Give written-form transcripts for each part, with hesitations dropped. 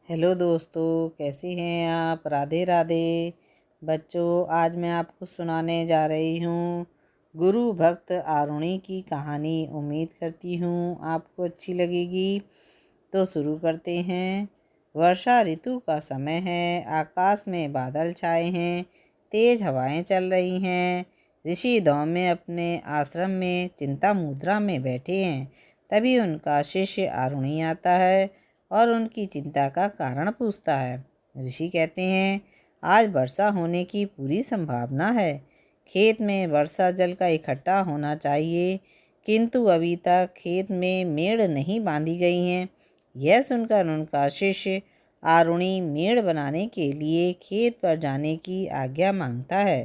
Hello दोस्तों, कैसे हैं आप। राधे राधे। बच्चों, आज मैं आपको सुनाने जा रही हूँ गुरु भक्त आरुणि की कहानी। उम्मीद करती हूँ आपको अच्छी लगेगी। तो शुरू करते हैं। वर्षा ऋतु का समय है। आकाश में बादल छाए हैं। तेज हवाएं चल रही हैं। ऋषि धौम्य अपने आश्रम में चिंता मुद्रा में बैठे हैं। तभी उनका शिष्य आरुणि आता है और उनकी चिंता का कारण पूछता है। ऋषि कहते हैं, आज वर्षा होने की पूरी संभावना है। खेत में वर्षा जल का इकट्ठा होना चाहिए, किंतु अभी तक खेत में मेड़ नहीं बांधी गई हैं। यह सुनकर उनका शिष्य आरुणि मेड़ बनाने के लिए खेत पर जाने की आज्ञा मांगता है।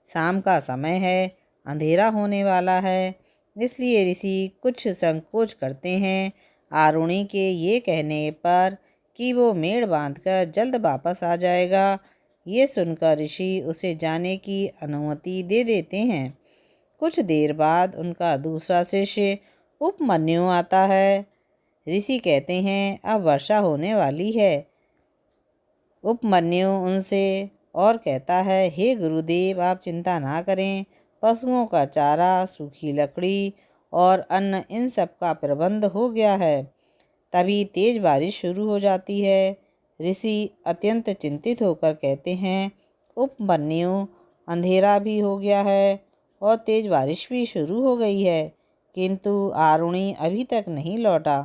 शाम का समय है, अंधेरा होने वाला है, इसलिए ऋषि कुछ संकोच करते हैं। आरुणि के ये कहने पर कि वो मेड़ बांधकर जल्द वापस आ जाएगा, ये सुनकर ऋषि उसे जाने की अनुमति दे देते हैं। कुछ देर बाद उनका दूसरा शिष्य उपमन्यु आता है। ऋषि कहते हैं, अब वर्षा होने वाली है। उपमन्यु उनसे और कहता है, हे गुरुदेव, आप चिंता ना करें। पशुओं का चारा, सूखी लकड़ी और अन्न, इन सब का प्रबंध हो गया है। तभी तेज बारिश शुरू हो जाती है। ऋषि अत्यंत चिंतित होकर कहते हैं, उपमन्यु, अंधेरा भी हो गया है और तेज बारिश भी शुरू हो गई है, किंतु आरुणि अभी तक नहीं लौटा।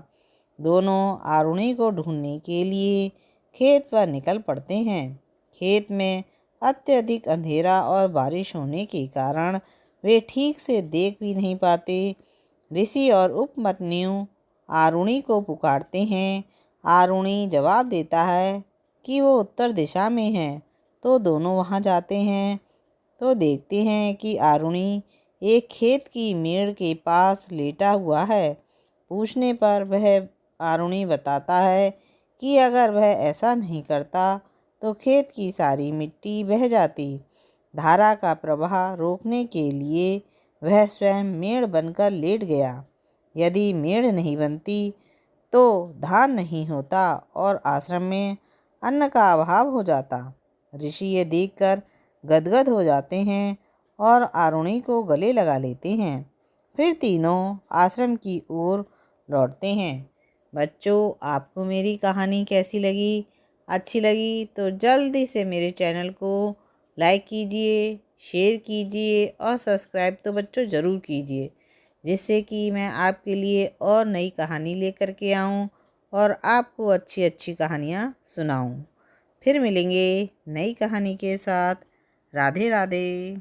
दोनों आरुणि को ढूंढने के लिए खेत पर निकल पड़ते हैं। खेत में अत्यधिक अंधेरा और बारिश होने के कारण वे ठीक से देख भी नहीं पाते। ऋषि और उपमन्यु आरुणि को पुकारते हैं। आरुणि जवाब देता है कि वो उत्तर दिशा में है। तो दोनों वहाँ जाते हैं तो देखते हैं कि आरुणि एक खेत की मेड़ के पास लेटा हुआ है। पूछने पर वह आरुणि बताता है कि अगर वह ऐसा नहीं करता तो खेत की सारी मिट्टी बह जाती। धारा का प्रवाह रोकने के लिए वह स्वयं मेड़ बनकर लेट गया। यदि मेड़ नहीं बनती तो धान नहीं होता और आश्रम में अन्न का अभाव हो जाता। ऋषि ये देखकर गदगद हो जाते हैं और आरुणि को गले लगा लेते हैं। फिर तीनों आश्रम की ओर लौटते हैं। बच्चों, आपको मेरी कहानी कैसी लगी? अच्छी लगी तो जल्दी से मेरे चैनल को लाइक कीजिए, शेयर कीजिए और सब्सक्राइब तो बच्चों ज़रूर कीजिए, जिससे कि मैं आपके लिए और नई कहानी लेकर के आऊँ और आपको अच्छी अच्छी कहानियाँ सुनाऊँ। फिर मिलेंगे नई कहानी के साथ। राधे राधे।